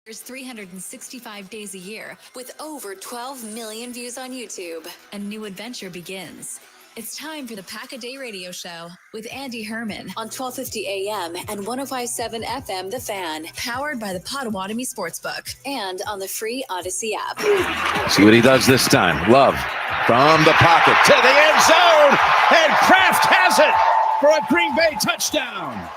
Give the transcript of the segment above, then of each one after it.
There's 365 days a year with over 12 million views on YouTube. A new adventure begins. It's time for the Pack-A-Day Radio Show with Andy Herman on 1250 AM and 1057 FM The Fan, powered by the Potawatomi Sportsbook and on the free Odyssey app. See what he does this time. Love from the pocket to the end zone, and Kraft has it for a Green Bay touchdown.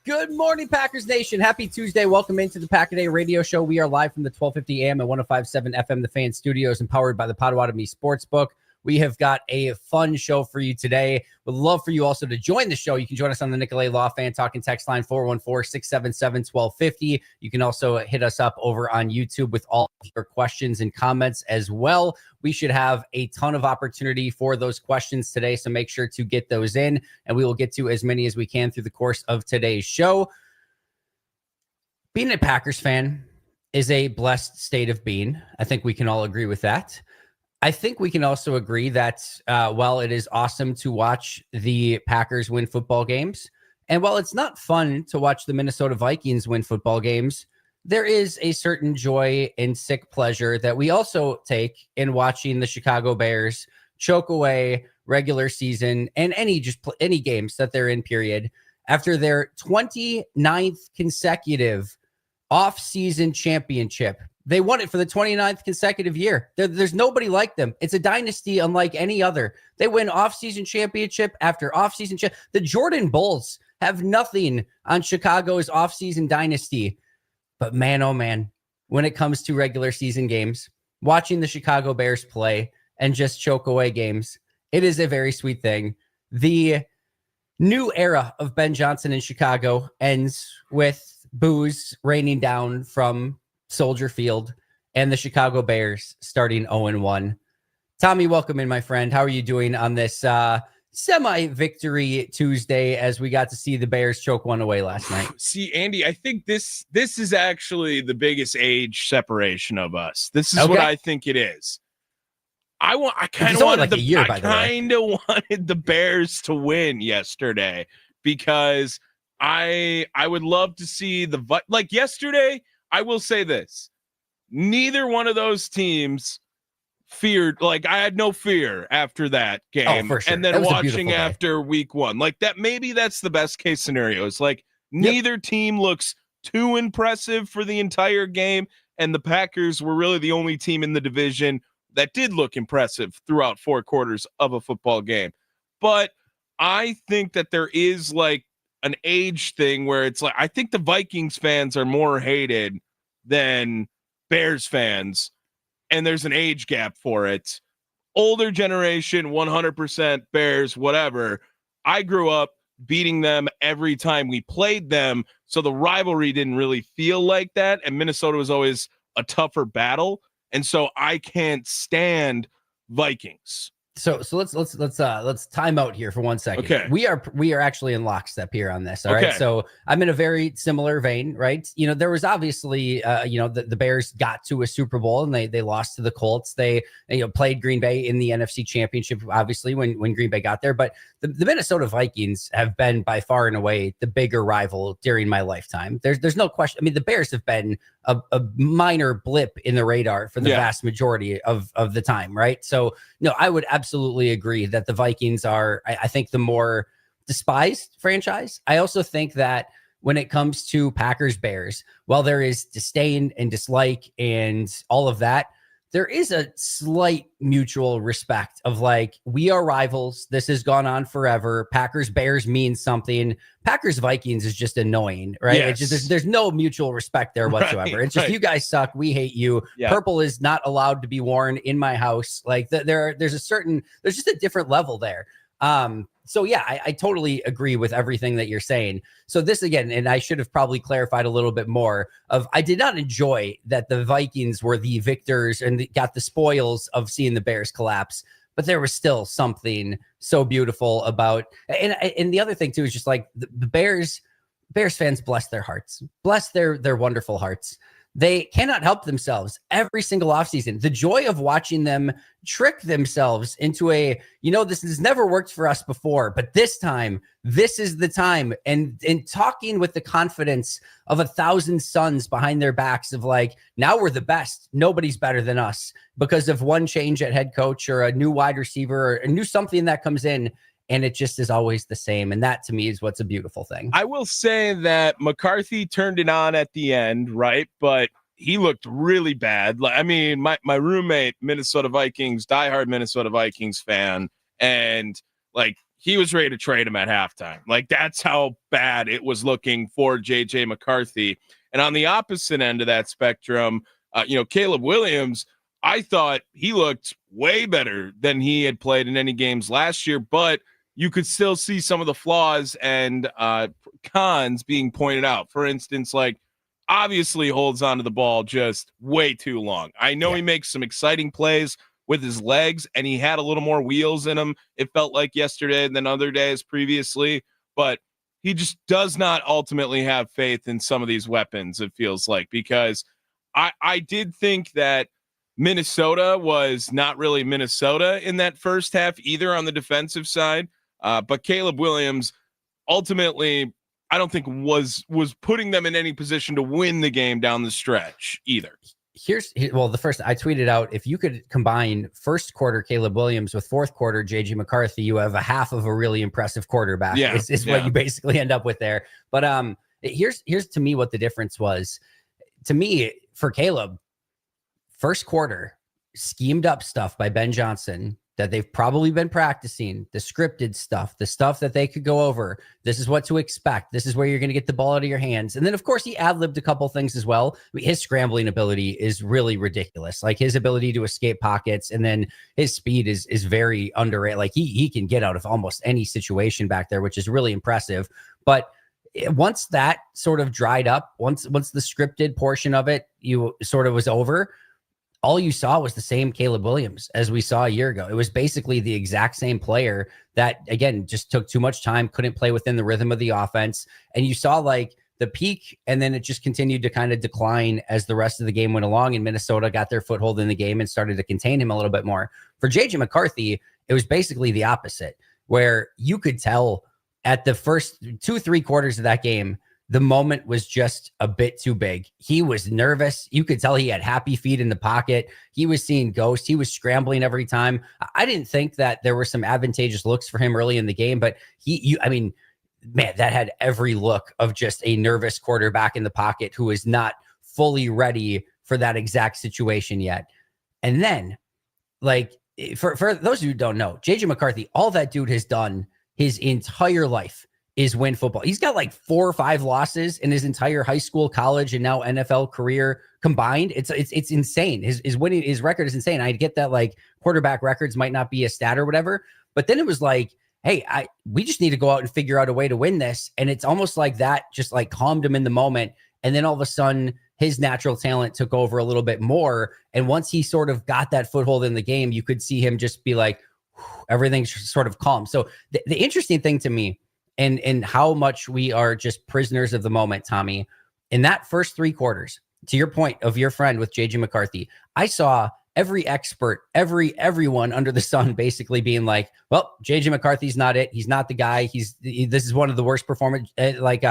Good morning, Packers Nation. Happy Tuesday. Welcome into the Pack-A-Day Radio Show. We are live from the 1250 AM and 1057 FM The Fan studios and powered by the Potawatomi Sportsbook. We have got a fun show for you today. Would love for you also to join the show. You can join us on the Nicolay Law Fan Talking text line 414-677-1250. You can also hit us up over on YouTube with all your questions and comments as well. We should have a ton of opportunity for those questions today, so make sure to get those in, and we will get to as many as we can through the course of today's show. Being a Packers fan is a blessed state of being. I think we can all agree with that. I think we can also agree that while it is awesome to watch the Packers win football games, and while it's not fun to watch the Minnesota Vikings win football games, there is a certain joy and sick pleasure that we also take in watching the Chicago Bears choke away regular season and any games that they're in, period, after their 29th consecutive off-season championship. They won it for the 29th consecutive year. There's nobody like them. It's a dynasty unlike any other. They win off-season championship after off-season The Jordan Bulls have nothing on Chicago's off-season dynasty. But man, oh man, when it comes to regular season games, watching the Chicago Bears play and just choke away games, it is a very sweet thing. The new era of Ben Johnson in Chicago ends with booze raining down from Soldier Field and the Chicago Bears starting 0-1. Tommy, welcome in, my friend. How are you doing on this semi-victory Tuesday as we got to see the Bears choke one away last night? See, Andy, I think this is actually the biggest age separation of us. This is what I think it is. I kind of wanted the Bears to win yesterday because I would love to see yesterday. I will say this. Neither one of those teams feared. I had no fear after that game. Oh, for sure. And then watching after week one. Maybe that's the best case scenario. It's neither team looks too impressive for the entire game. And the Packers were really the only team in the division that did look impressive throughout 4 quarters of a football game. But I think that there is an age thing where it's I think the Vikings fans are more hated than Bears fans, and there's an age gap for it. Older generation, 100% Bears, whatever. I grew up beating them every time we played them, so the rivalry didn't really feel like that, and Minnesota was always a tougher battle, and so I can't stand Vikings. So let's time out here for 1 second. Okay. We are actually in lockstep here on this. All right. So I'm in a very similar vein, right? There was obviously, the Bears got to a Super Bowl and they lost to the Colts. They, played Green Bay in the NFC Championship, obviously when Green Bay got there. But the Minnesota Vikings have been by far and away the bigger rival during my lifetime. There's no question. I mean, the Bears have been a minor blip in the radar for the vast majority of the time, right? So no, I would absolutely agree that the Vikings are, I think, the more despised franchise. I also think that when it comes to Packers Bears, while there is disdain and dislike and all of that, there is a slight mutual respect of we are rivals. This has gone on forever. Packers Bears means something. Packers Vikings is just annoying, right? Yes. It's just, there's no mutual respect there whatsoever. It's just you guys suck. We hate you. Yeah. Purple is not allowed to be worn in my house. There's just a different level there. So yeah, I totally agree with everything that you're saying. So this again, and I should have probably clarified a little bit more I did not enjoy that the Vikings were the victors and got the spoils of seeing the Bears collapse, but there was still something so beautiful about, and the other thing too, is just the Bears fans, bless their hearts, bless their wonderful hearts. They cannot help themselves every single offseason. The joy of watching them trick themselves into this has never worked for us before, but this time, this is the time. And talking with the confidence of 1,000 sons behind their backs of like, now we're the best. Nobody's better than us because of one change at head coach or a new wide receiver or a new something that comes in. And it just is always the same. And that to me is what's a beautiful thing. I will say that McCarthy turned it on at the end, right? But he looked really bad. I mean, my roommate, Minnesota Vikings, diehard Minnesota Vikings fan, and like he was ready to trade him at halftime. Like that's how bad it was looking for JJ McCarthy. And on the opposite end of that spectrum, Caleb Williams, I thought he looked way better than he had played in any games last year, but you could still see some of the flaws and cons being pointed out. For instance, like obviously holds onto the ball just way too long. I know he makes some exciting plays with his legs, and he had a little more wheels in him, it felt like yesterday than other days previously, but he just does not ultimately have faith in some of these weapons, it feels like, because I did think that Minnesota was not really Minnesota in that first half either on the defensive side. But Caleb Williams ultimately, I don't think was putting them in any position to win the game down the stretch either. The first I tweeted out, if you could combine first quarter Caleb Williams with fourth quarter JJ McCarthy, you have a half of a really impressive quarterback. Is what you basically end up with there. But here's to me what the difference was. To me, for Caleb, first quarter, schemed up stuff by Ben Johnson that they've probably been practicing, the scripted stuff, the stuff that they could go over. This is what to expect. This is where you're going to get the ball out of your hands. And then, of course, he ad-libbed a couple things as well. I mean, his scrambling ability is really ridiculous. Like his ability to escape pockets, and then his speed is very underrated. Like he can get out of almost any situation back there, which is really impressive. But once that sort of dried up, once the scripted portion of it was over, all you saw was the same Caleb Williams as we saw a year ago. It was basically the exact same player that, again, just took too much time, couldn't play within the rhythm of the offense. And you saw like the peak, and then it just continued to kind of decline as the rest of the game went along, and Minnesota got their foothold in the game and started to contain him a little bit more. For JJ McCarthy, it was basically the opposite, where you could tell at the first 2-3 quarters of that game, the moment was just a bit too big. He was nervous. You could tell he had happy feet in the pocket. He was seeing ghosts. He was scrambling every time. I didn't think that there were some advantageous looks for him early in the game, but that had every look of just a nervous quarterback in the pocket who is not fully ready for that exact situation yet. And then, like, for those who don't know, JJ McCarthy, all that dude has done his entire life is win football. He's got like 4 or 5 losses in his entire high school, college, and now NFL career combined. It's insane. His record is insane. I get that like quarterback records might not be a stat or whatever, but then it was like, hey, we just need to go out and figure out a way to win this. And it's almost like that just like calmed him in the moment. And then all of a sudden his natural talent took over a little bit more. And once he sort of got that foothold in the game, you could see him just be like, everything's sort of calm. So the interesting thing to me, and how much we are just prisoners of the moment, Tommy, in that first 3 quarters, to your point of your friend with JJ McCarthy, I saw every expert, everyone under the sun basically being like, well, JJ McCarthy's not it. He's not the guy. This is one of the worst performance. Like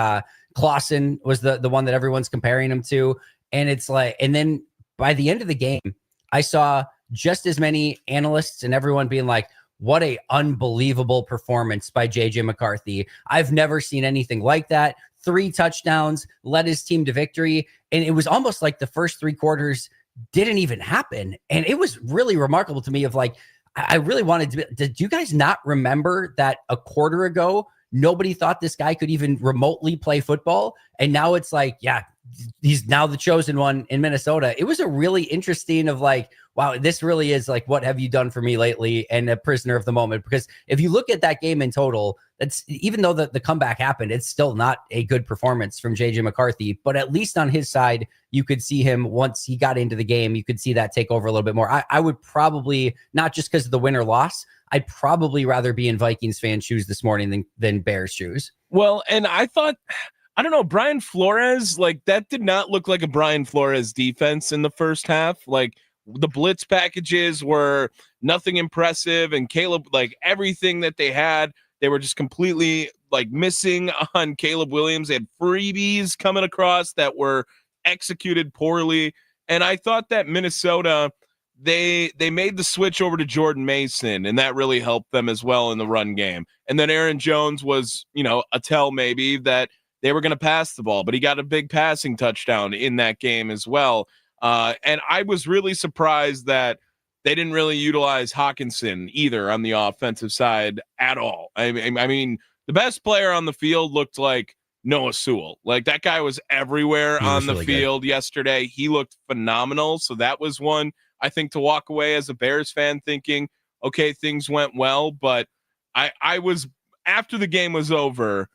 Clausen was the one that everyone's comparing him to. And it's like, and then by the end of the game, I saw just as many analysts and everyone being like, what a unbelievable performance by JJ McCarthy. I've never seen anything like that. 3 touchdowns, led his team to victory. And it was almost like the first 3 quarters didn't even happen. And it was really remarkable to me of like, I really wanted to, did you guys not remember that a quarter ago, nobody thought this guy could even remotely play football? And now it's like, yeah, he's now the chosen one in Minnesota. It was a really interesting of like, wow, this really is like, what have you done for me lately? And a prisoner of the moment. Because if you look at that game in total, that's even though the comeback happened, it's still not a good performance from JJ McCarthy. But at least on his side, you could see him once he got into the game, you could see that take over a little bit more. I would probably, not just because of the win or loss, I'd probably rather be in Vikings fan shoes this morning than Bears shoes. Well, and I thought I don't know, Brian Flores, like that did not look like a Brian Flores defense in the first half. Like the blitz packages were nothing impressive, and Caleb, like everything that they had, they were just completely like missing on Caleb Williams. They had freebies coming across that were executed poorly. And I thought that Minnesota, they made the switch over to Jordan Mason, and that really helped them as well in the run game. And then Aaron Jones was, a tell maybe that they were going to pass the ball, but he got a big passing touchdown in that game as well. And I was really surprised that they didn't really utilize Hawkinson either on the offensive side at all. I mean, the best player on the field looked like Noah Sewell. Like that guy was everywhere on the field yesterday. He looked phenomenal. So that was one, I think, to walk away as a Bears fan thinking, okay, things went well. But I was, after the game was over,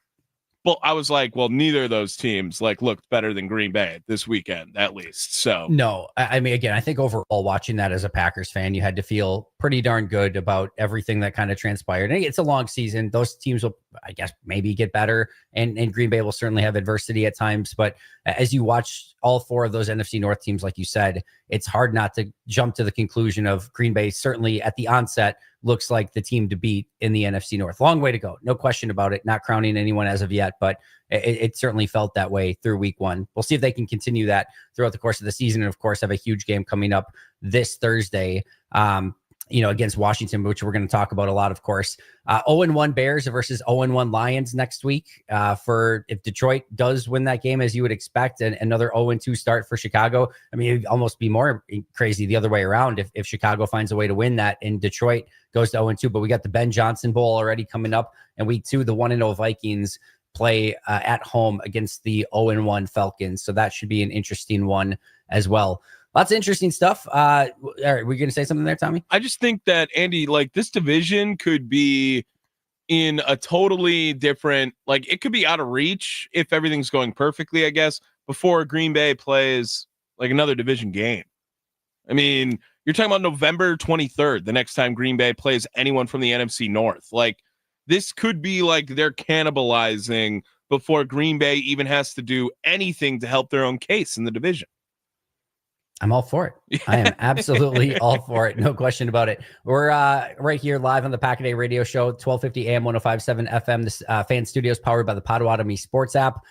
well, I was like, well, neither of those teams looked better than Green Bay this weekend, at least. So no, I mean, again, I think overall watching that as a Packers fan, you had to feel pretty darn good about everything that kind of transpired. And it's a long season. Those teams will, I guess, maybe get better, and Green Bay will certainly have adversity at times. But as you watch all four of those NFC North teams, like you said, it's hard not to jump to the conclusion of Green Bay certainly at the onset looks like the team to beat in the NFC North. Long way to go. No question about it. Not crowning anyone as of yet, but it certainly felt that way through week one. We'll see if they can continue that throughout the course of the season. And of course, have a huge game coming up this Thursday, against Washington, which we're going to talk about a lot, of course. 0-1 Bears versus 0-1 Lions next week. For if Detroit does win that game, as you would expect, and another 0-2 start for Chicago. I mean, it'd almost be more crazy the other way around if Chicago finds a way to win that and Detroit goes to 0-2. But we got the Ben Johnson Bowl already coming up, and week 2, the 1-0 Vikings play at home against the 0-1 Falcons. So that should be an interesting one as well. Lots of interesting stuff. All right, were you going to say something there, Tommy? I just think that, Andy, this division could be in a totally different, it could be out of reach if everything's going perfectly, I guess, before Green Bay plays another division game. I mean, you're talking about November 23rd, the next time Green Bay plays anyone from the NFC North. This could be they're cannibalizing before Green Bay even has to do anything to help their own case in the division. I'm all for it. I am absolutely all for it. No question about it. We're right here live on the Pack-A-Day radio show, 1250 AM, 105.7 FM. This fan studio is powered by the Potawatomi Sports app.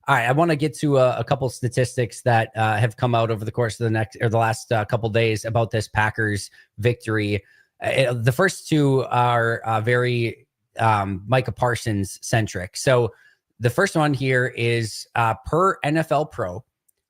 All right, I want to get to a couple statistics that have come out over the course of the last couple days about this Packers victory. The first two are very Micah Parsons centric. So the first one here is per NFL Pro,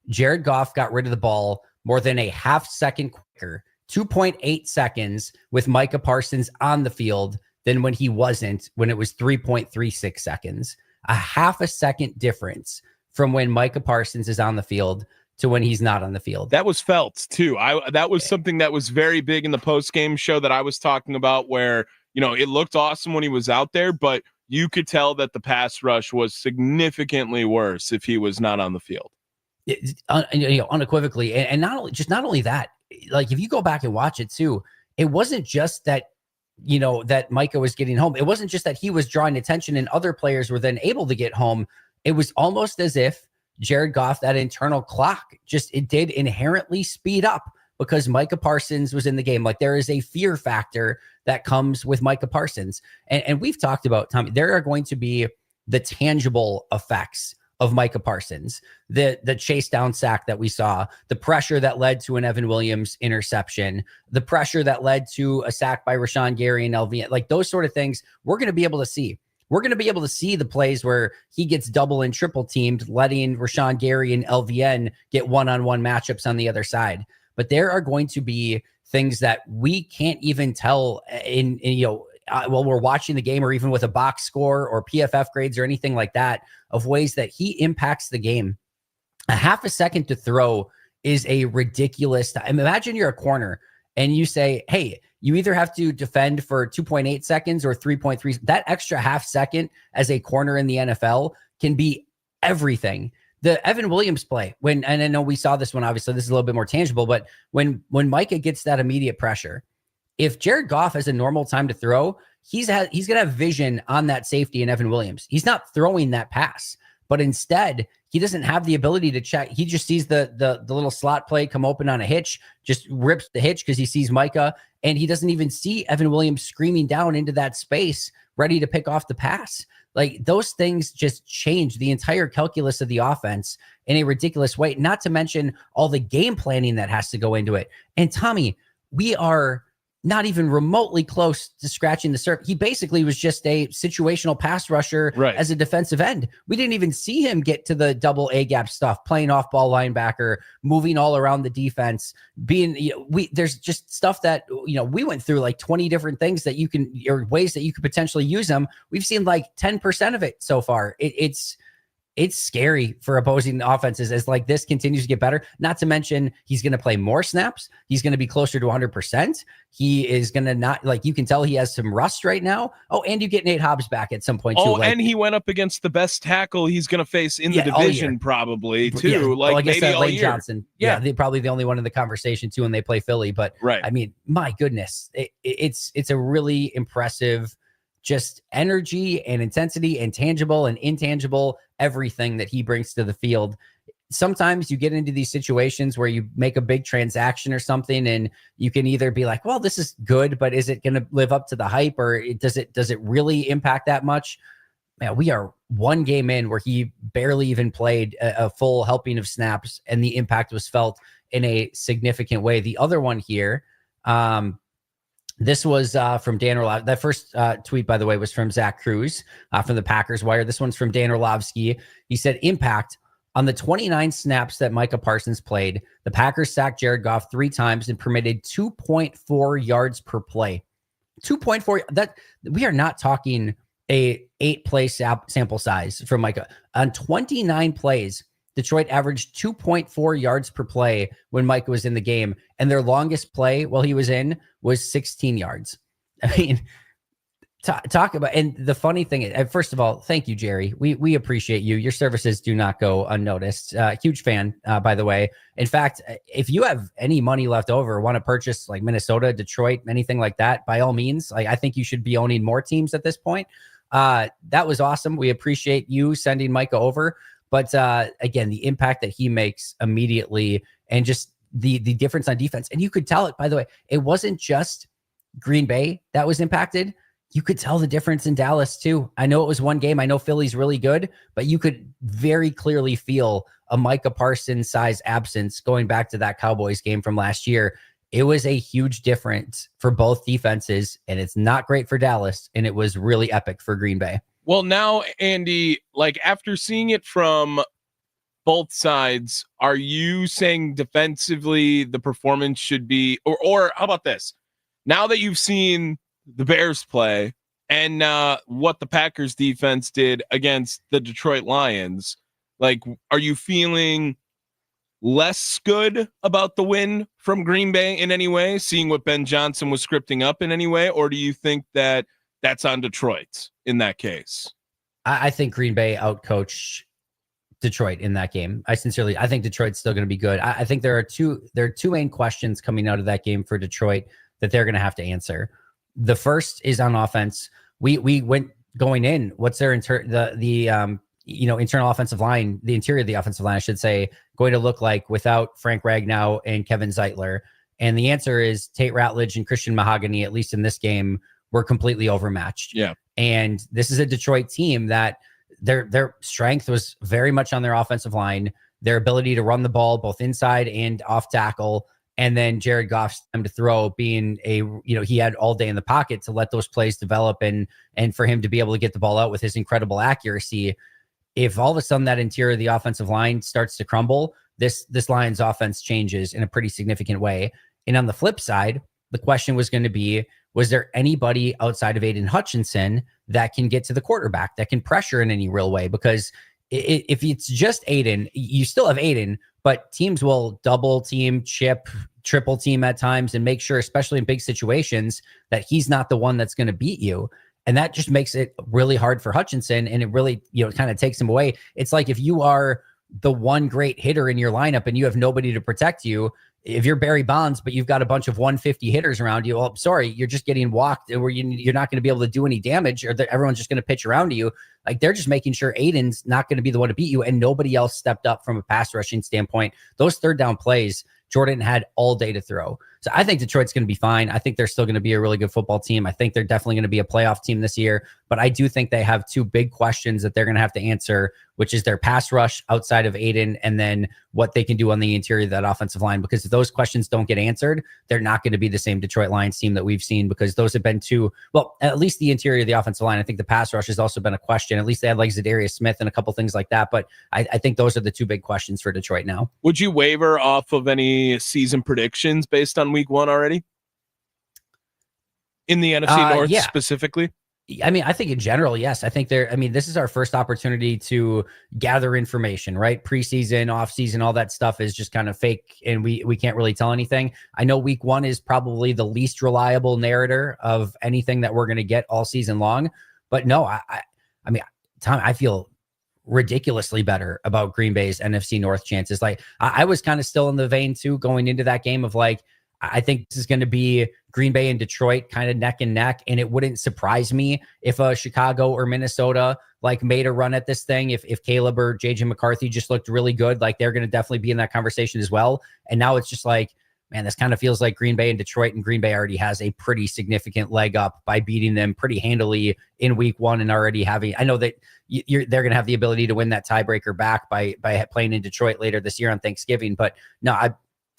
Jared Goff got rid of the ball more than a half second quicker, 2.8 seconds with Micah Parsons on the field than when he wasn't, when it was 3.36 seconds. A half a second difference from when Micah Parsons is on the field to when he's not on the field. That was felt too. That was something that was very big in the post-game show that I was talking about, where, it looked awesome when he was out there, but you could tell that the pass rush was significantly worse if he was not on the field. Unequivocally, and not only that, if you go back and watch it too, it wasn't just that that Micah was getting home. It wasn't just that he was drawing attention and other players were then able to get home. It was almost as if Jared Goff, that internal clock, it did inherently speed up because Micah Parsons was in the game. There is a fear factor that comes with Micah Parsons, and we've talked about, Tommy, there are going to be the tangible effects of Micah Parsons, the chase down sack that we saw, the pressure that led to an Evan Williams interception, the pressure that led to a sack by Rashawn Gary and LVN, those sort of things we're going to be able to see. We're going to be able to see the plays where he gets double and triple teamed, letting Rashawn Gary and LVN get one-on-one matchups on the other side. But there are going to be things that we can't even tell while we're watching the game, or even with a box score or PFF grades or anything like that, of ways that he impacts the game. A half a second to throw is a ridiculous time. Imagine you're a corner and you say, hey, you either have to defend for 2.8 seconds or 3.3. That extra half second as a corner in the NFL can be everything. The Evan Williams play, and I know we saw this one, obviously this is a little bit more tangible, but when Micah gets that immediate pressure, if Jared Goff has a normal time to throw, he's going to have vision on that safety in Evan Williams. He's not throwing that pass, But instead, he doesn't have the ability to check. He just sees the little slot play come open on a hitch, just rips the hitch because he sees Micah, and he doesn't even see Evan Williams screaming down into that space, ready to pick off the pass. Like, those things just change the entire calculus of the offense in a ridiculous way, not to mention all the game planning that has to go into it. And Tommy, we are not even remotely close to scratching the surface. He basically was just a situational pass rusher as a defensive end. We didn't even see him get to the double A gap stuff, playing off ball linebacker, moving all around the defense, being, there's just stuff that, we went through like 20 different things that you can, or ways that you could potentially use them. We've seen like 10% of it so far. It's scary for opposing offenses as like this continues to get better. Not to mention he's going to play more snaps. He's going to be closer to 100%. He is going to not, like, you can tell he has some rust right now. Oh, and you get Nate Hobbs back at some point too. Oh, and he went up against the best tackle he's going to face in the division probably too. Yeah. Like, I guess maybe Lane Johnson. Yeah, they're probably the only one in the conversation too when they play Philly. But I mean, my goodness, it's a really impressive just energy and intensity and tangible and intangible, everything that he brings to the field. Sometimes you get into these situations where you make a big transaction or something, and you can either be like, well, this is good, but is it going to live up to the hype, or does it really impact that much? Man, we are one game in where he barely even played a full helping of snaps, and the impact was felt in a significant way. The other one here, this was from Dan Orlovsky. That first tweet, by the way, was from Zach Cruz from the Packers Wire. This one's from Dan Orlovsky. He said, impact on the 29 snaps that Micah Parsons played, the Packers sacked Jared Goff 3 times and permitted 2.4 yards per play. 2.4. That we are not talking a 8-play sample size from Micah. On 29 plays, Detroit averaged 2.4 yards per play when Micah was in the game, and their longest play while he was in was 16 yards. I mean, talk about, and the funny thing is, first of all, thank you, Jerry. We appreciate you. Your services do not go unnoticed. Huge fan, by the way. In fact, if you have any money left over, want to purchase like Minnesota, Detroit, anything like that, by all means, like, I think you should be owning more teams at this point. That was awesome. We appreciate you sending Micah over. But again, the impact that he makes immediately, and just the difference on defense. And you could tell it, by the way, it wasn't just Green Bay that was impacted. You could tell the difference in Dallas too. I know it was one game. I know Philly's really good, but you could very clearly feel a Micah Parsons size absence going back to that Cowboys game from last year. It was a huge difference for both defenses, and it's not great for Dallas, and it was really epic for Green Bay. Well, now, Andy, like, after seeing it from both sides, are you saying defensively the performance should be, or how about this? Now that you've seen the Bears play and what the Packers defense did against the Detroit Lions, like, are you feeling less good about the win from Green Bay in any way, seeing what Ben Johnson was scripting up in any way, or do you think that that's on Detroit in that case? I think Green Bay outcoached Detroit in that game. I think Detroit's still going to be good. I think there are two main questions coming out of that game for Detroit that they're going to have to answer. The first is on offense. We went going in. What's their internal offensive line, the interior of the offensive line, I should say, going to look like without Frank Ragnow and Kevin Zeitler? And the answer is Tate Ratledge and Christian Mahogany, at least in this game, were completely overmatched. Yeah. And this is a Detroit team that their strength was very much on their offensive line, their ability to run the ball both inside and off tackle. And then Jared Goff's time to throw being he had all day in the pocket to let those plays develop and for him to be able to get the ball out with his incredible accuracy. If all of a sudden that interior of the offensive line starts to crumble, this Lions offense changes in a pretty significant way. And on the flip side, the question was going to be, was there anybody outside of Aiden Hutchinson that can get to the quarterback, that can pressure in any real way? Because if it's just Aiden, you still have Aiden, but teams will double team, chip, triple team at times and make sure, especially in big situations, that he's not the one that's going to beat you. And that just makes it really hard for Hutchinson. And it really, kind of takes him away. It's like if you are the one great hitter in your lineup and you have nobody to protect you, if you're Barry Bonds, but you've got a bunch of 150 hitters around you, well, sorry, you're just getting walked where you're not going to be able to do any damage, or that everyone's just going to pitch around you. Like, they're just making sure Aiden's not going to be the one to beat you, and nobody else stepped up from a pass rushing standpoint. Those third down plays, Jordan had all day to throw. So I think Detroit's going to be fine. I think they're still going to be a really good football team. I think they're definitely going to be a playoff team this year. But I do think they have two big questions that they're going to have to answer, which is their pass rush outside of Aiden, and then what they can do on the interior of that offensive line. Because if those questions don't get answered, they're not going to be the same Detroit Lions team that we've seen, because those have been two, well, at least the interior of the offensive line. I think the pass rush has also been a question. At least they had like Zadarius Smith and a couple things like that. But I think those are the two big questions for Detroit now. Would you waver off of any season predictions based on week one already? In the NFC North specifically? I mean, I think in general, yes. I think this is our first opportunity to gather information, right? Preseason, offseason, all that stuff is just kind of fake, and we can't really tell anything. I know week one is probably the least reliable narrator of anything that we're going to get all season long. But no, I mean, Tom, I feel ridiculously better about Green Bay's NFC North chances. Like, I was kind of still in the vein too, going into that game of like, I think this is going to be Green Bay and Detroit kind of neck and neck. And it wouldn't surprise me if Chicago or Minnesota like made a run at this thing. If Caleb or JJ McCarthy just looked really good, like they're going to definitely be in that conversation as well. And now it's just like, man, this kind of feels like Green Bay and Detroit, and Green Bay already has a pretty significant leg up by beating them pretty handily in week one, and already having, I know that they're going to have the ability to win that tiebreaker back by playing in Detroit later this year on Thanksgiving. But no,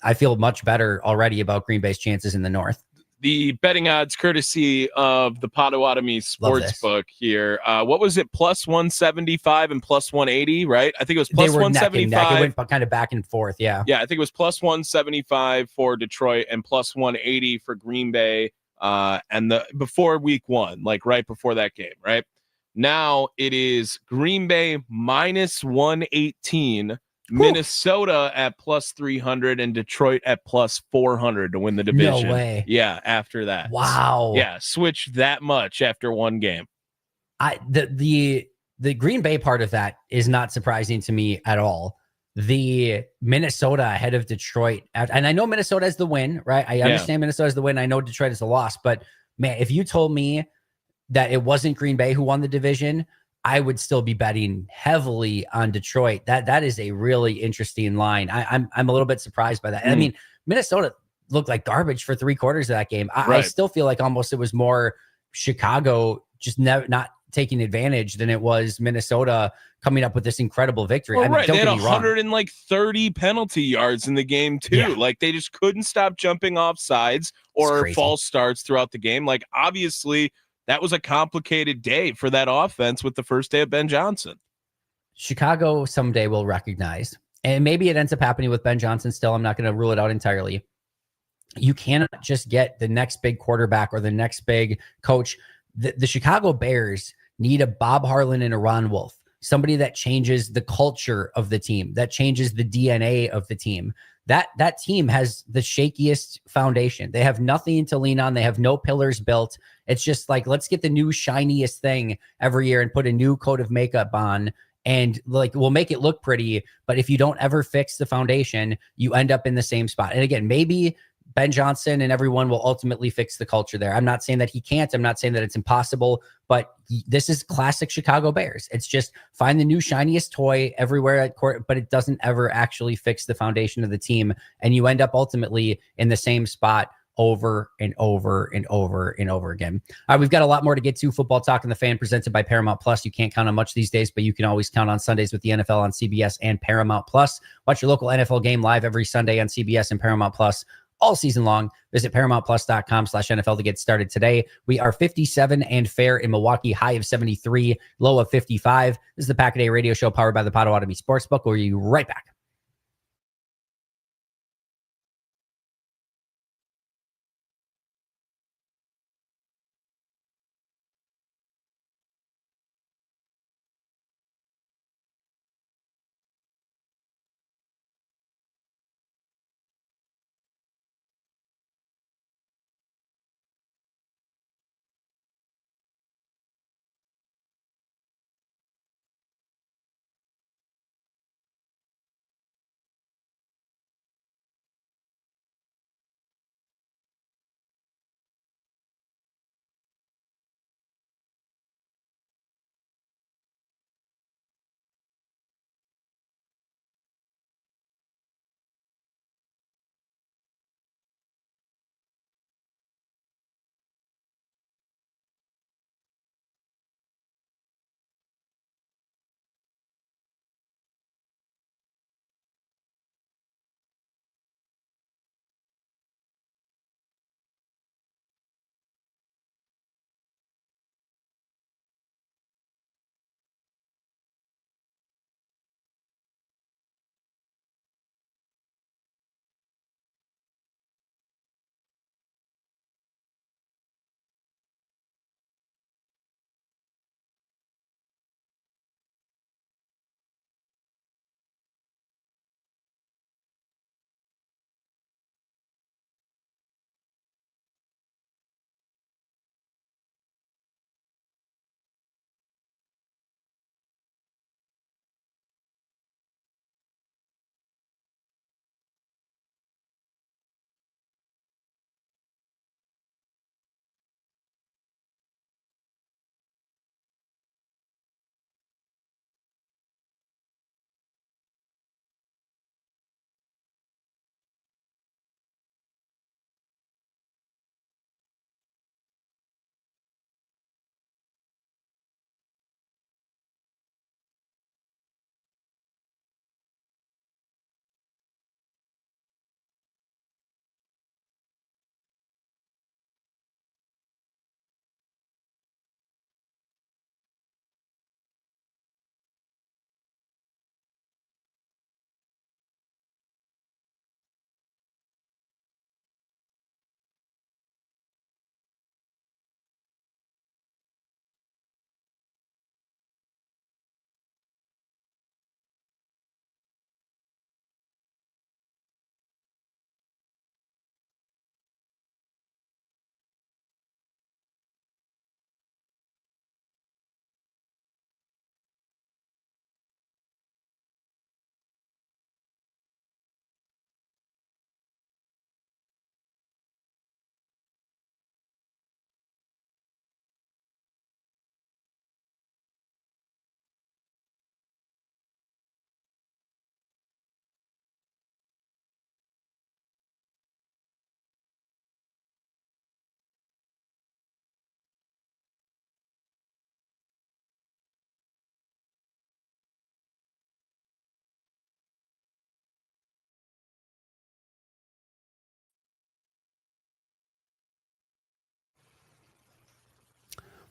I feel much better already about Green Bay's chances in the North. The betting odds courtesy of the Potawatomi Sportsbook here. What was it? Plus 175 and plus 180, right? I think it was plus 175. It went kind of back and forth. Yeah. Yeah. I think it was plus 175 for Detroit and plus 180 for Green Bay. And before week one, like right before that game, right? Now it is Green Bay minus 118. Minnesota at plus 300 and Detroit at plus 400 to win the division. No way. Yeah, after that. Wow. Yeah, switch that much after one game. The Green Bay part of that is not surprising to me at all. The Minnesota ahead of Detroit, and I know Minnesota has the win, right? I understand Minnesota has the win. I know Detroit has the loss, but man, if you told me that it wasn't Green Bay who won the division, I would still be betting heavily on Detroit. That is a really interesting line. I'm a little bit surprised by that. I mean, Minnesota looked like garbage for 3/4 of that game. I still feel like almost it was more Chicago just not taking advantage than it was Minnesota coming up with this incredible victory. Well, I mean, they had 130 penalty yards in the game too. Yeah. Like they just couldn't stop jumping off sides or false starts throughout the game. Like obviously, that was a complicated day for that offense with the first day of Ben Johnson. Chicago someday will recognize, and maybe it ends up happening with Ben Johnson still. I'm not going to rule it out entirely. You cannot just get the next big quarterback or the next big coach. The Chicago Bears need a Bob Harlan and a Ron Wolf, somebody that changes the culture of the team, that changes the DNA of the team. That team has the shakiest foundation. They have nothing to lean on. They have no pillars built. It's just like, let's get the new shiniest thing every year and put a new coat of makeup on, and like we'll make it look pretty. But if you don't ever fix the foundation, you end up in the same spot. And again, maybe Ben Johnson and everyone will ultimately fix the culture there. I'm not saying that he can't. I'm not saying that it's impossible, but this is classic Chicago Bears. It's just find the new shiniest toy everywhere at court, but it doesn't ever actually fix the foundation of the team. And you end up ultimately in the same spot over and over and over and over again. All right, we've got a lot more to get to. Football Talk and the Fan presented by Paramount Plus. You can't count on much these days, but you can always count on Sundays with the NFL on CBS and Paramount Plus. Watch your local NFL game live every Sunday on CBS and Paramount Plus all season long. Visit ParamountPlus.com/NFL to get started today. We are 57 and fair in Milwaukee, high of 73, low of 55. This is the Pack a Day radio show powered by the Potawatomi Sportsbook. We'll be right back.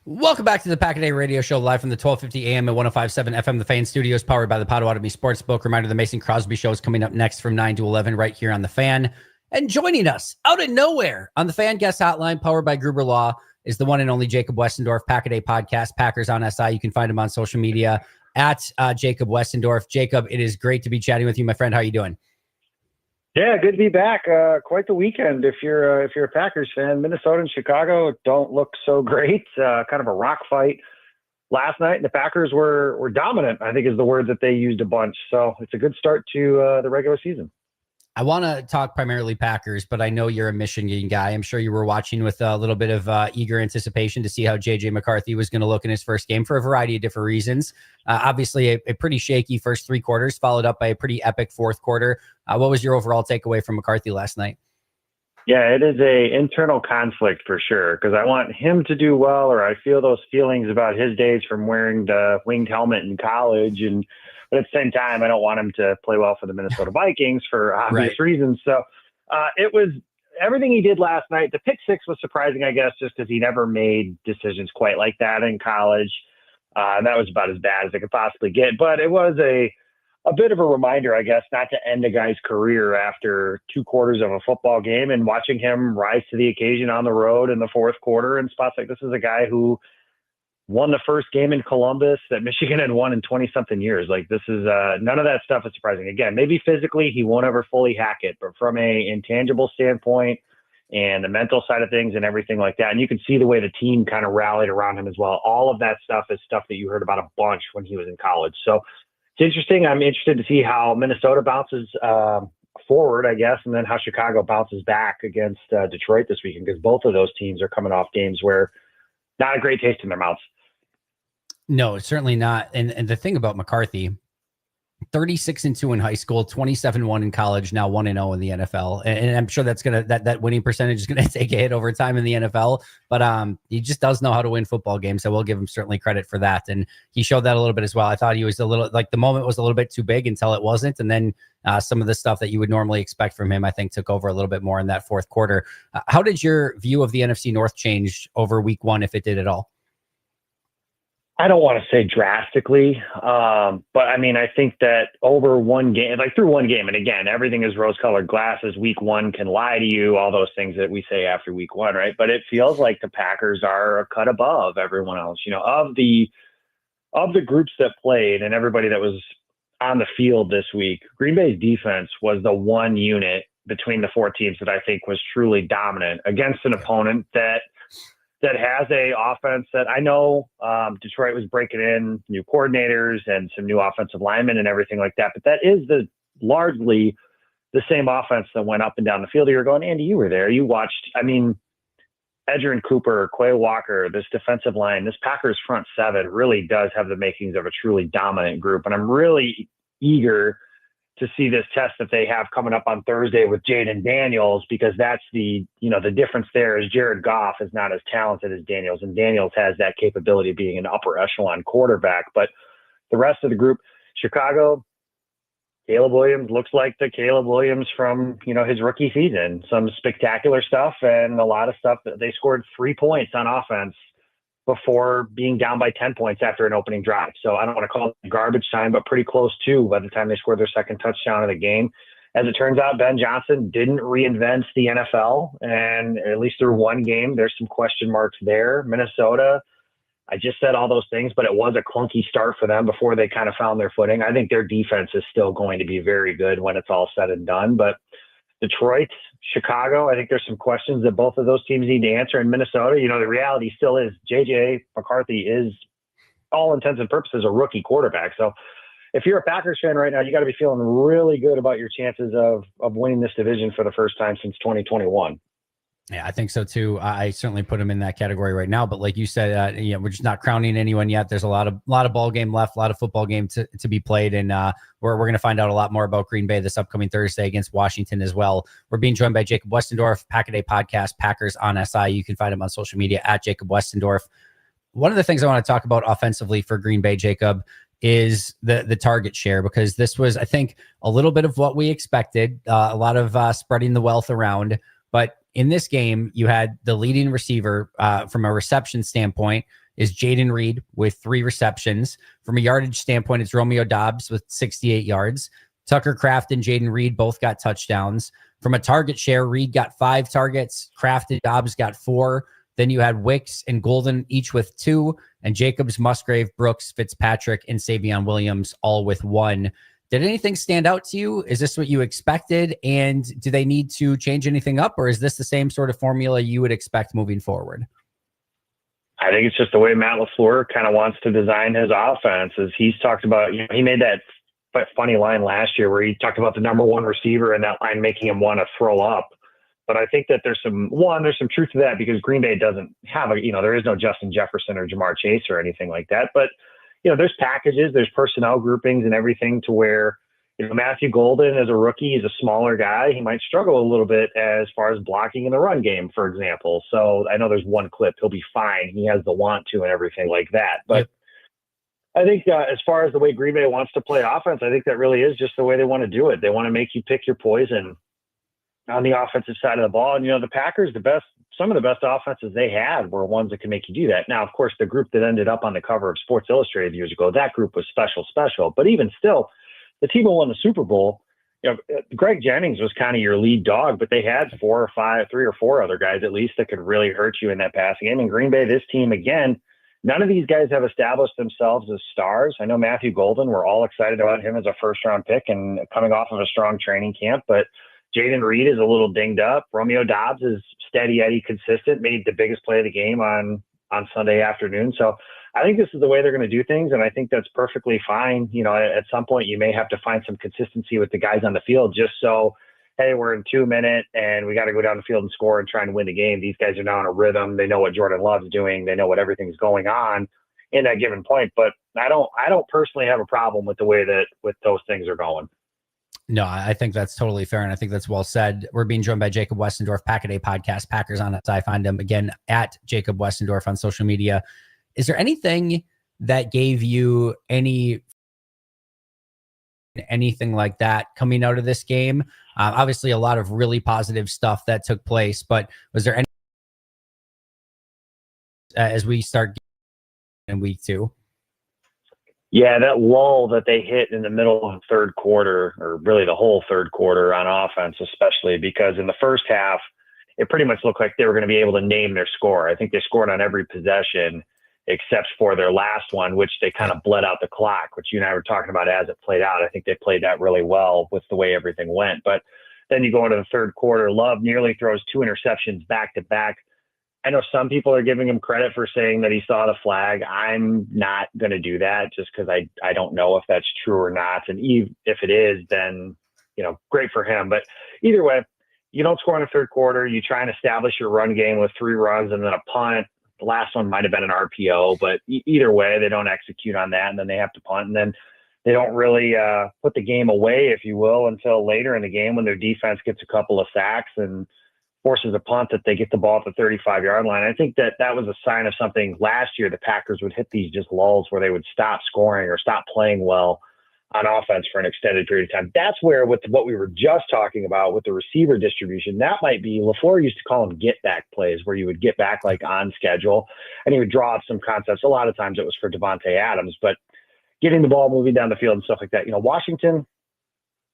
Welcome back to the Pack a Day Radio Show, live from the 1250 AM at 105.7 FM, the Fan Studios, powered by the Potawatomi Sportsbook. Reminder, the Mason Crosby Show is coming up next from 9 to 11 right here on the Fan. And joining us out of nowhere on the Fan Guest Hotline, powered by Gruber Law, is the one and only Jacob Westendorf, Pack a Day Podcast, Packers on SI. You can find him on social media at Jacob Westendorf. Jacob, it is great to be chatting with you, my friend. How are you doing? Yeah, good to be back. Quite the weekend if you're a Packers fan. Minnesota and Chicago don't look so great. Kind of a rock fight last night, and the Packers were dominant, I think is the word that they used a bunch. So it's a good start to the regular season. I want to talk primarily Packers, but I know you're a Michigan guy. I'm sure you were watching with a little bit of eager anticipation to see how J.J. McCarthy was going to look in his first game for a variety of different reasons. Obviously, a pretty shaky first three quarters, followed up by a pretty epic fourth quarter. What was your overall takeaway from McCarthy last night? Yeah, it is a internal conflict for sure, because I want him to do well, or I feel those feelings about his days from wearing the winged helmet in college, but at the same time, I don't want him to play well for the Minnesota Vikings for obvious reasons. So it was everything he did last night. The pick six was surprising, I guess, just because he never made decisions quite like that in college. And that was about as bad as it could possibly get. But it was a bit of a reminder, I guess, not to end a guy's career after 2 quarters of a football game, and watching him rise to the occasion on the road in the fourth quarter in spots like this. Is a guy who won the first game in Columbus that Michigan had won in 20-something years. Like, this is none of that stuff is surprising. Again, maybe physically he won't ever fully hack it, but from a intangible standpoint and the mental side of things and everything like that, and you can see the way the team kind of rallied around him as well. All of that stuff is stuff that you heard about a bunch when he was in college. So it's interesting. I'm interested to see how Minnesota bounces forward, I guess, and then how Chicago bounces back against Detroit this weekend, because both of those teams are coming off games where not a great taste in their mouths. No, certainly not. And the thing about McCarthy, 36-2 in high school, 27-1 in college, now 1-0 in the NFL. And I'm sure that's that winning percentage is gonna take a hit over time in the NFL. But he just does know how to win football games. So we'll give him certainly credit for that. And he showed that a little bit as well. I thought he was a little, like, the moment was a little bit too big until it wasn't. And then some of the stuff that you would normally expect from him, I think, took over a little bit more in that fourth quarter. How did your view of the NFC North change over week one, if it did at all? I don't want to say drastically, but I mean, I think that over one game, like through one game, and again, everything is rose-colored glasses. Week one can lie to you, all those things that we say after week one, right? But it feels like the Packers are a cut above everyone else. You know, of the groups that played and everybody that was on the field this week, Green Bay's defense was the one unit between the 4 teams that I think was truly dominant against an opponent that has a offense that I know Detroit was breaking in new coordinators and some new offensive linemen and everything like that. But that is largely the same offense that went up and down the field. You're going, Andy, you were there. You watched, I mean, Edgerrin Cooper, Quay Walker, this defensive line, this Packers front seven really does have the makings of a truly dominant group. And I'm really eager to see this test that they have coming up on Thursday with Jaden Daniels, because that's the difference there is Jared Goff is not as talented as Daniels, and Daniels has that capability of being an upper echelon quarterback. But the rest of the group, Chicago, Caleb Williams looks like the Caleb Williams from, his rookie season. Some spectacular stuff and a lot of stuff. They scored 3 points on offense before being down by 10 points after an opening drive. So I don't want to call it garbage time, but pretty close to by the time they scored their second touchdown of the game. As it turns out, Ben Johnson didn't reinvent the NFL, and at least through one game, there's some question marks there. Minnesota, I just said all those things, but it was a clunky start for them before they kind of found their footing. I think their defense is still going to be very good when it's all said and done, but Detroit, Chicago, I think there's some questions that both of those teams need to answer. In Minnesota, the reality still is J.J. McCarthy is, all intents and purposes, a rookie quarterback. So if you're a Packers fan right now, you got to be feeling really good about your chances of winning this division for the first time since 2021. Yeah, I think so too. I certainly put him in that category right now. But like you said, we're just not crowning anyone yet. There's a lot of ball game left, a lot of football game to be played, and we're going to find out a lot more about Green Bay this upcoming Thursday against Washington as well. We're being joined by Jacob Westendorf, Pack a Day Podcast, Packers on SI. You can find him on social media at Jacob Westendorf. One of the things I want to talk about offensively for Green Bay, Jacob, is the target share, because this was, I think, a little bit of what we expected, a lot of spreading the wealth around. But in this game, you had the leading receiver from a reception standpoint is Jaden Reed with 3 receptions. From a yardage standpoint, it's Romeo Doubs with 68 yards. Tucker Kraft and Jaden Reed both got touchdowns. From a target share, Reed got 5 targets. Kraft and Doubs got 4. Then you had Wicks and Golden each with 2, and Jacobs, Musgrave, Brooks, Fitzpatrick, and Savion Williams all with 1. Did anything stand out to you? Is this what you expected? And do they need to change anything up, or is this the same sort of formula you would expect moving forward? I think it's just the way Matt LaFleur kind of wants to design his offense. As he's talked about, he made that funny line last year where he talked about the number 1 receiver and that line making him want to throw up. But I think that there's some truth to that, because Green Bay doesn't have there is no Justin Jefferson or Jamar Chase or anything like that. But, there's packages, there's personnel groupings and everything to where, Matthew Golden as a rookie, he's a smaller guy. He might struggle a little bit as far as blocking in the run game, for example. So I know there's one clip. He'll be fine. He has the want to and everything like that. But I think as far as the way Green Bay wants to play offense, I think that really is just the way they want to do it. They want to make you pick your poison on the offensive side of the ball. And, the Packers, some of the best offenses they had were ones that can make you do that. Now, of course, the group that ended up on the cover of Sports Illustrated years ago, that group was special. But even still, the team that won the Super Bowl, Greg Jennings was kind of your lead dog, but they had 3 or 4 other guys at least that could really hurt you in that passing game. In Green Bay, this team, again, none of these guys have established themselves as stars. I know Matthew Golden, we're all excited about him as a first-round pick and coming off of a strong training camp, but Jaden Reed is a little dinged up. Romeo Doubs is steady Eddie consistent, made the biggest play of the game on Sunday afternoon. So I think this is the way they're going to do things, and I think that's perfectly fine. At some point you may have to find some consistency with the guys on the field just so, hey, we're in 2 minutes and we got to go down the field and score and try and win the game. These guys are now in a rhythm. They know what Jordan Love's doing. They know what everything's going on in that given point. But I don't personally have a problem with the way that with those things are going. No, I think that's totally fair, and I think that's well said. We're being joined by Jacob Westendorf, Pack-A-Day Podcast, Packers on SI. Find him, again, at Jacob Westendorf on social media. Is there anything that gave you anything like that coming out of this game? Obviously, a lot of really positive stuff that took place, but was there any as we start in week 2? Yeah, that lull that they hit in the middle of the third quarter, or really the whole third quarter on offense, especially because in the first half, it pretty much looked like they were going to be able to name their score. I think they scored on every possession except for their last one, which they kind of bled out the clock, which you and I were talking about as it played out. I think they played that really well with the way everything went. But then you go into the third quarter, Love nearly throws 2 interceptions back to back. I know some people are giving him credit for saying that he saw the flag. I'm not going to do that just because I don't know if that's true or not. And if it is, then, great for him. But either way, you don't score in the third quarter. You try and establish your run game with 3 runs and then a punt. The last one might have been an RPO, but either way, they don't execute on that, and then they have to punt. And then they don't really put the game away, if you will, until later in the game when their defense gets a couple of sacks and forces a punt that they get the ball at the 35-yard line. I think that was a sign of something last year. The Packers would hit these just lulls where they would stop scoring or stop playing well on offense for an extended period of time. That's where with what we were just talking about with the receiver distribution, that might be, LaFleur used to call them get back plays where you would get back like on schedule and he would draw up some concepts. A lot of times it was for Devontae Adams, but getting the ball moving down the field and stuff like that. Washington,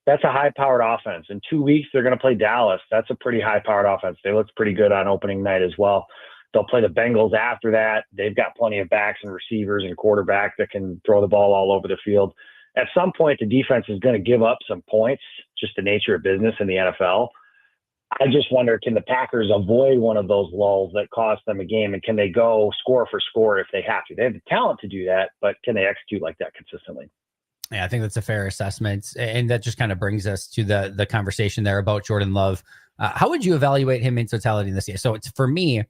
that's a high-powered offense. In 2 weeks, they're going to play Dallas. That's a pretty high-powered offense. They looked pretty good on opening night as well. They'll play the Bengals after that. They've got plenty of backs and receivers and quarterback that can throw the ball all over the field. At some point, the defense is going to give up some points, just the nature of business in the NFL. I just wonder, can the Packers avoid one of those lulls that cost them a game, and can they go score for score if they have to? They have the talent to do that, but can they execute like that consistently? Yeah, I think that's a fair assessment. And that just kind of brings us to the conversation there about Jordan Love. How would you evaluate him in totality in this year? So for me,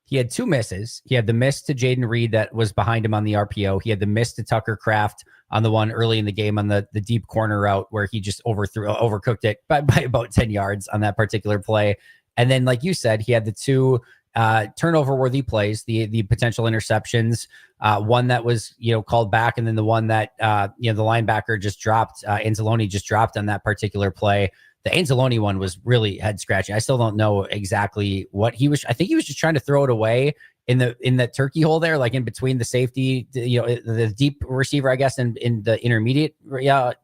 he had 2 misses. He had the miss to Jaden Reed that was behind him on the RPO. He had the miss to Tucker Kraft on the one early in the game on the deep corner route where he just overcooked it by about 10 yards on that particular play. And then, like you said, he had the 2 turnover-worthy plays, the potential interceptions, one that was called back, and then the one that the linebacker just dropped, Anzalone just dropped on that particular play. The Anzalone one was really head scratching. I still don't know exactly what he was. I think he was just trying to throw it away, in the turkey hole there, like in between the safety, the deep receiver, I guess, and in the intermediate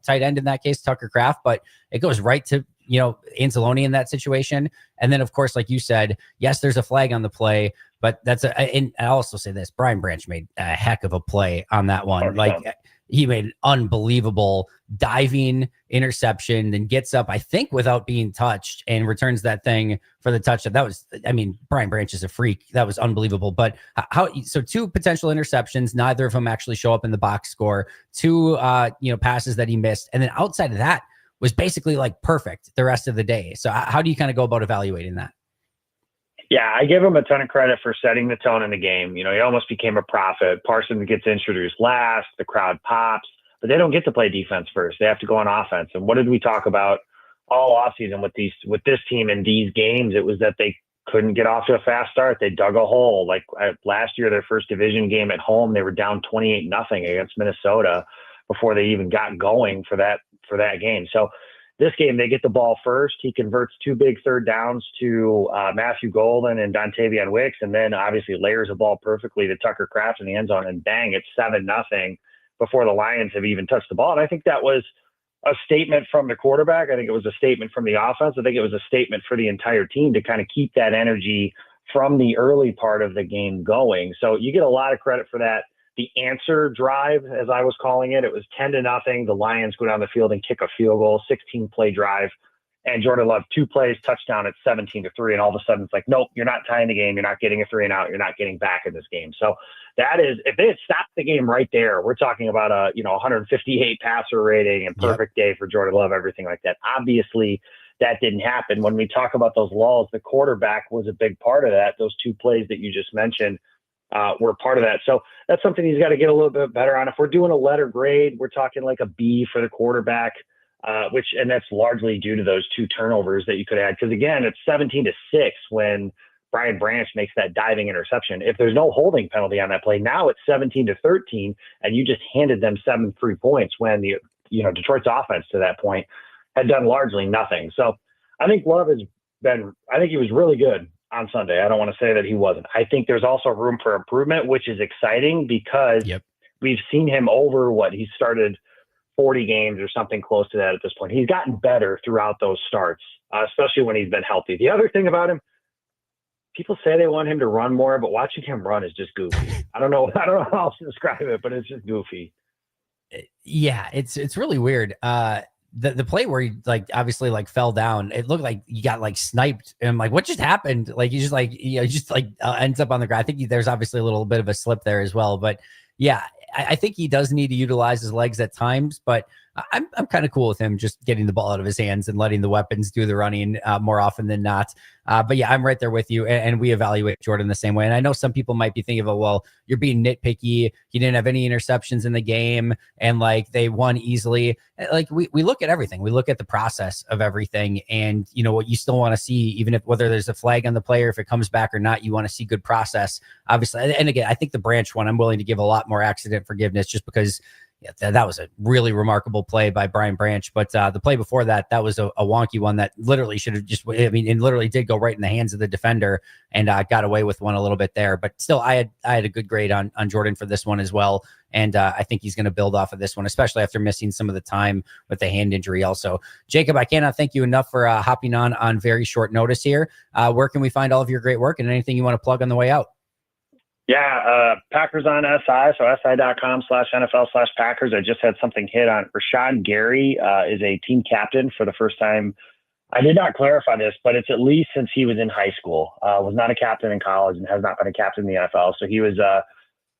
tight end in that case, Tucker Kraft, but it goes right to, Anzalone in that situation. And then, of course, like you said, yes, there's a flag on the play, but and I also say this, Brian Branch made a heck of a play on that one. 100%. Like, he made an unbelievable diving interception, then gets up, I think, without being touched, and returns that thing for the touchdown. That was, Brian Branch is a freak. That was unbelievable. But so 2 potential interceptions, neither of them actually show up in the box score. 2, passes that he missed. And then outside of that was basically like perfect the rest of the day. So how do you kind of go about evaluating that? Yeah, I give him a ton of credit for setting the tone in the game. He almost became a prophet. Parsons gets introduced last, the crowd pops, but they don't get to play defense first. They have to go on offense. And what did we talk about all offseason with this team in these games? It was that they couldn't get off to a fast start. They dug a hole. Like last year, their first division game at home, they were down 28-0 against Minnesota before they even got going for that game. So this game, they get the ball first. He converts 2 big third downs to Matthew Golden and Dontavian Wicks, and then obviously layers the ball perfectly to Tucker Kraft in the end zone, and bang, it's 7-0 before the Lions have even touched the ball. And I think that was a statement from the quarterback. I think it was a statement from the offense. I think it was a statement for the entire team to kind of keep that energy from the early part of the game going. So you get a lot of credit for that. The answer drive, as I was calling it, it was 10-0. The Lions go down the field and kick a field goal, 16-play drive. And Jordan Love, 2 plays, touchdown at 17-3. And all of a sudden it's like, nope, you're not tying the game. You're not getting a 3-and-out. You're not getting back in this game. So that is, if they had stopped the game right there, we're talking about a 158 passer rating and perfect day for Jordan Love, everything like that. Obviously, that didn't happen. When we talk about those lulls, the quarterback was a big part of that. Those 2 plays that you just mentioned were part of that. So that's something he's got to get a little bit better on. If we're doing a letter grade, we're talking like a B for the quarterback, and that's largely due to those 2 turnovers that you could add. Because again, it's 17-6 when Brian Branch makes that diving interception. If there's no holding penalty on that play, now it's 17-13, and you just handed them 7 free points when Detroit's offense to that point had done largely nothing. So I think Love I think he was really good on Sunday. I don't want to say that he wasn't. I think there's also room for improvement, which is exciting because we've seen him over he started 40 games or something close to that at this point. He's gotten better throughout those starts, especially when he's been healthy. The other thing about him, people say they want him to run more, but watching him run is just goofy. I don't know how else to describe it, but it's just goofy. Yeah, it's really weird. The play where he obviously fell down, it looked like he got sniped, and I'm like, what just happened? He just ends up on the ground. I think there's obviously a little bit of a slip there as well, but yeah, I think he does need to utilize his legs at times, but I'm kind of cool with him just getting the ball out of his hands and letting the weapons do the running more often than not. But yeah, I'm right there with you, and we evaluate Jordan the same way. And I know some people might be thinking, well, you're being nitpicky. He didn't have any interceptions in the game, and they won easily. We look at everything. We look at the process of everything, and what you still want to see, even if whether there's a flag on the player, if it comes back or not, you want to see good process, obviously. And again, I think the Branch one, I'm willing to give a lot more accident forgiveness just because. Yeah, that was a really remarkable play by Brian Branch. But the play before that was a wonky one that literally should have it literally did go right in the hands of the defender and got away with one a little bit there. But still, I had a good grade on Jordan for this one as well. And I think he's going to build off of this one, especially after missing some of the time with the hand injury also. Jacob, I cannot thank you enough for hopping on very short notice here. Where can we find all of your great work and anything you want to plug on the way out? Yeah, Packers on SI, so si.com/NFL/Packers. I just had something hit on Rashawn Gary is a team captain for the first time. I did not clarify this, but it's at least since he was in high school. Was not a captain in college and has not been a captain in the NFL. So he was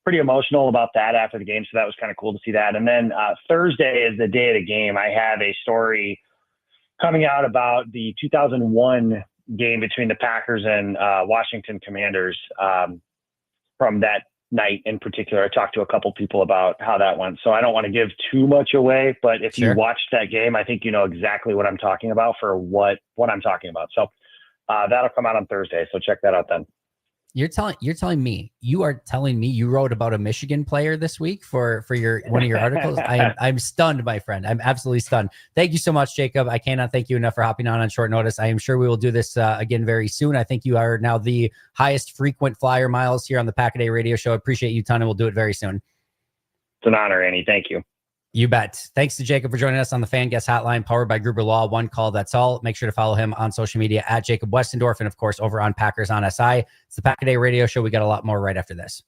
pretty emotional about that after the game. So that was kind of cool to see that. And then Thursday is the day of the game. I have a story coming out about the 2001 game between the Packers and Washington Commanders. From that night in particular, I talked to a couple people about how that went. So I don't want to give too much away, but if you watched that game, I think you know exactly what I'm talking about for what I'm talking about. So that'll come out on Thursday. So check that out then. You're telling me you wrote about a Michigan player this week for your one of your articles. I'm stunned, my friend. I'm absolutely stunned. Thank you so much, Jacob. I cannot thank you enough for hopping on short notice. I am sure we will do this again very soon. I think you are now the highest frequent flyer miles here on the Pack a Day Radio Show. I appreciate you a ton, and we'll do it very soon. It's an honor, Andy. Thank you. You bet. Thanks to Jacob for joining us on the Fan Guest Hotline, powered by Gruber Law. One call, that's all. Make sure to follow him on social media at Jacob Westendorf, and of course over on Packers on SI. It's the Pack a Day Radio Show. We got a lot more right after this.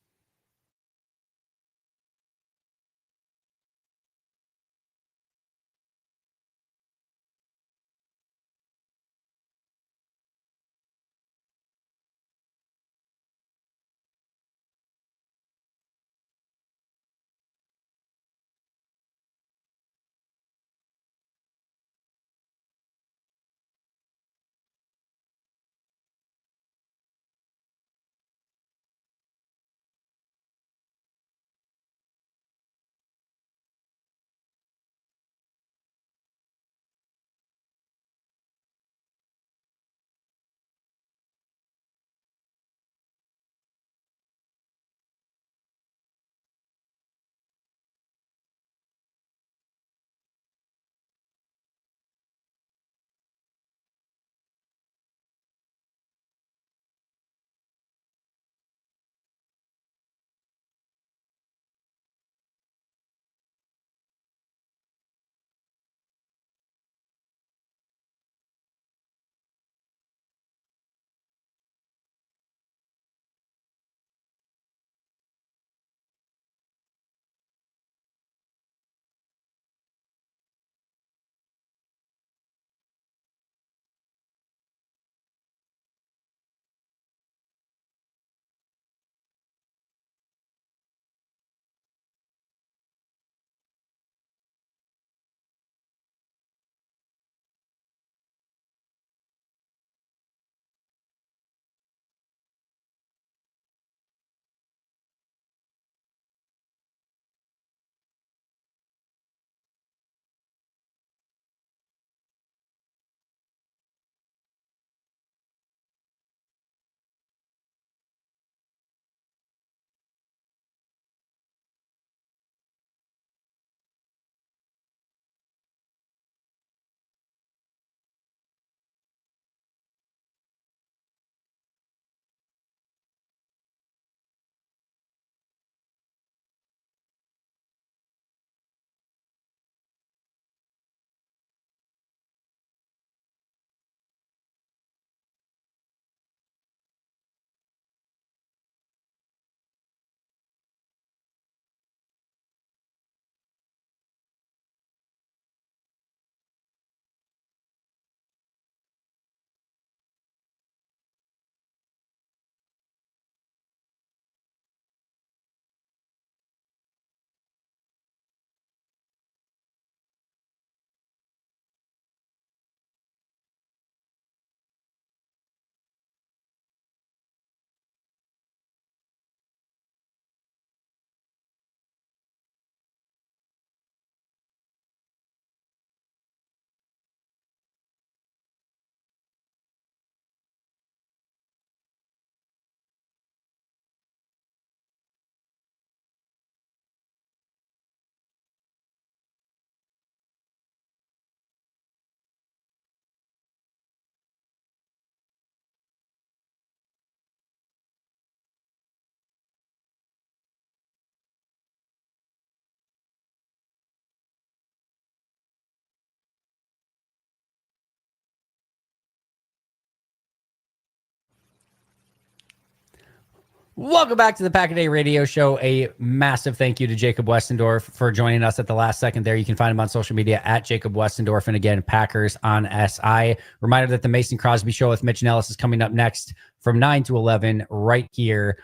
Welcome back to the Pack a Day Radio Show. A massive thank you to Jacob Westendorf for joining us at the last second there. You can find him on social media at Jacob Westendorf. And again, Packers on SI. Reminder that the Mason Crosby Show with Mitch Nellis is coming up next from 9 to 11 right here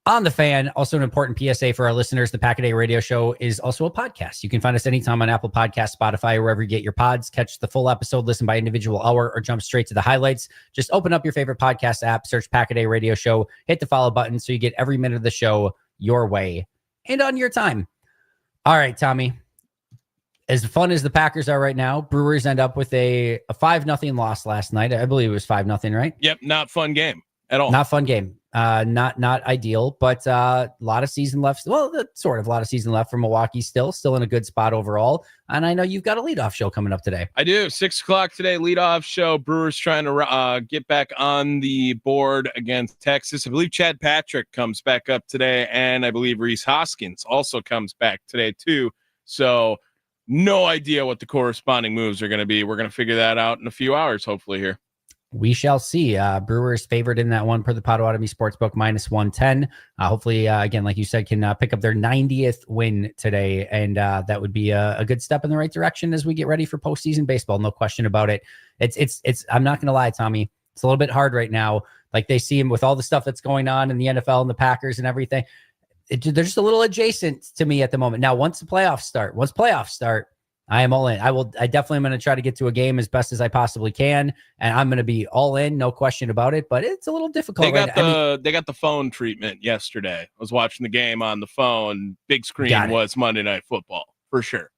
on the Fan. Also an important PSA for our listeners. The Pack a Day Radio Show is also a podcast. You can find us anytime on Apple Podcasts, Spotify, or wherever you get your pods. Catch the full episode, listen by individual hour, or jump straight to the highlights. Just open up your favorite podcast app, search Pack a Day Radio Show, hit the follow button so you get every minute of the show your way and on your time. All right, Tommy. As fun as the Packers are right now, Brewers end up with a 5-0 loss last night. I believe it was 5-0, right? Yep, not fun game at all. Not fun game. Not ideal, but a lot of season left. Well, sort of a lot of season left for Milwaukee still in a good spot overall. And I know you've got a leadoff show coming up today. I do. 6:00 today, leadoff show. Brewers trying to get back on the board against Texas. I believe Chad Patrick comes back up today, and I believe Rhys Hoskins also comes back today too. So no idea what the corresponding moves are going to be. We're going to figure that out in a few hours, hopefully here. We shall see. Brewers favored in that one per the Potawatomi Sportsbook -110. Hopefully, again, like you said, can pick up their 90th win today. And that would be a good step in the right direction as we get ready for postseason baseball. No question about it. It's I'm not going to lie, Tommy. It's a little bit hard right now. Like they see him with all the stuff that's going on in the NFL and the Packers and everything. They're just a little adjacent to me at the moment. Now, once playoffs start, I am all in. I definitely am going to try to get to a game as best as I possibly can, and I'm going to be all in, no question about it. But it's a little difficult. They got the phone treatment yesterday. I was watching the game on the phone. Big screen was Monday Night Football for sure.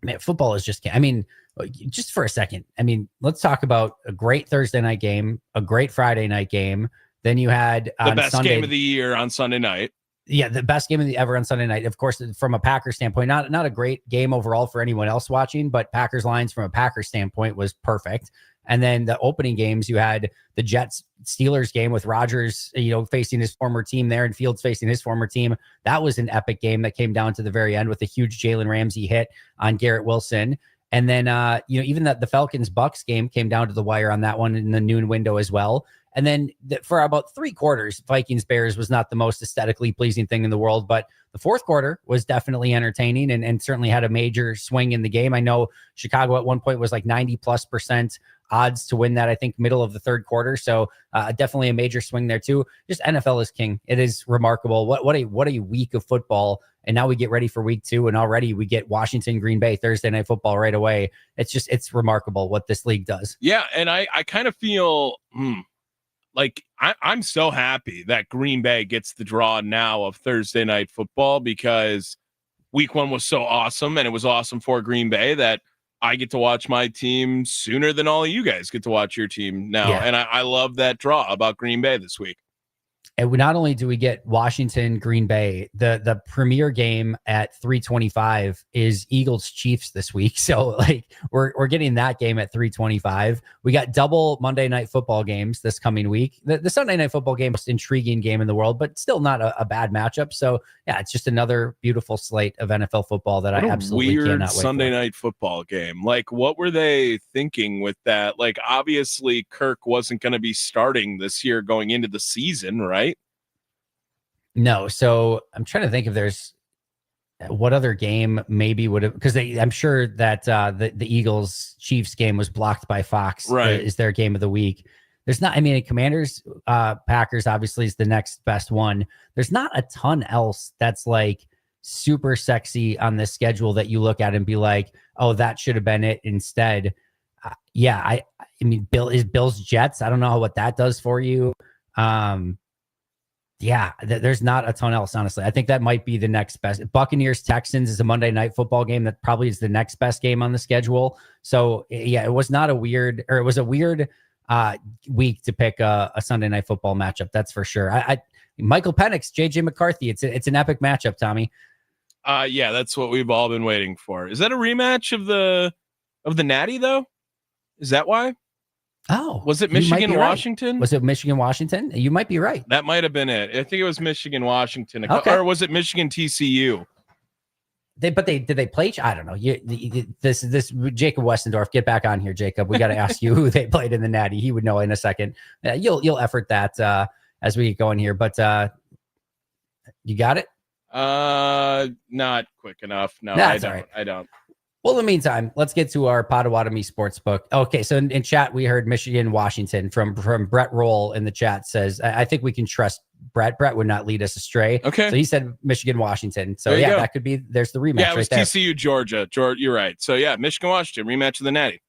Man, football is just. I mean, just for a second. I mean, let's talk about a great Thursday night game, a great Friday night game. Then you had the best game of the year on Sunday night. Yeah, the best game of the ever on Sunday night. Of course, from a Packers standpoint, not a great game overall for anyone else watching, but Packers Lions from a Packers standpoint was perfect. And then the opening games, you had the Jets Steelers game with Rodgers, facing his former team there and Fields facing his former team. That was an epic game that came down to the very end with a huge Jalen Ramsey hit on Garrett Wilson. And then, even the Falcons Bucks game came down to the wire on that one in the noon window as well. And then for about 3 quarters, Vikings Bears was not the most aesthetically pleasing thing in the world, but the fourth quarter was definitely entertaining and certainly had a major swing in the game. I know Chicago at one point was like 90+% odds to win that, I think, middle of the third quarter. So definitely a major swing there too. Just NFL is king. It is remarkable. What a week of football. And now we get ready for week 2, and already we get Washington, Green Bay, Thursday Night Football right away. It's remarkable what this league does. Yeah, and I kind of feel like I'm so happy that Green Bay gets the draw now of Thursday Night Football, because week 1 was so awesome, and it was awesome for Green Bay that I get to watch my team sooner than all of you guys get to watch your team now. Yeah. And I love that draw about Green Bay this week. And not only do we get Washington, Green Bay, the premier game at 3:25 is Eagles Chiefs this week. So like we're getting that game at 3:25. We got double Monday Night Football games this coming week. The Sunday Night Football game is an intriguing game in the world, but still not a bad matchup. So yeah, it's just another beautiful slate of NFL football that I absolutely cannot wait for. Sunday Night Football game. Like, what were they thinking with that? Like, obviously Kirk wasn't going to be starting this year going into the season, right? No. So I'm trying to think if there's what other game maybe would have, because I'm sure that the Eagles Chiefs game was blocked by Fox. Right. Is their game of the week. There's not, I mean, Commanders, Packers obviously is the next best one. There's not a ton else that's like super sexy on this schedule that you look at and be like, oh, that should have been it instead. I mean, Bills Jets. I don't know what that does for you. There's not a ton else, honestly. I think that might be the next best. Buccaneers Texans is a Monday Night Football game that probably is the next best game on the schedule. So yeah, it was a weird week to pick a Sunday Night Football matchup. That's for sure. Michael Penix, JJ McCarthy. It's an epic matchup, Tommy. Yeah, that's what we've all been waiting for. Is that a rematch of the Natty though? Is that why? Oh, was it Michigan Washington? Right. Was it Michigan Washington? You might be right. That might have been it. I think it was Michigan Washington. Okay. Or was it Michigan TCU? Did they play? I don't know. This Jacob Westendorf. Get back on here, Jacob. We got to ask you who they played in the Natty. He would know in a second. You'll effort that as we get going here. But you got it. Not quick enough. No, That's I don't. Right. I don't. Well, in the meantime, let's get to our Potawatomi Sportsbook. Okay, so in chat, we heard Michigan, Washington from Brett Roll in the chat says, I think we can trust Brett. Brett would not lead us astray. Okay. So he said Michigan, Washington. So yeah, that could be, there's the rematch. Yeah, it was right TCU, Georgia. You're right. So yeah, Michigan, Washington, rematch of the Natty.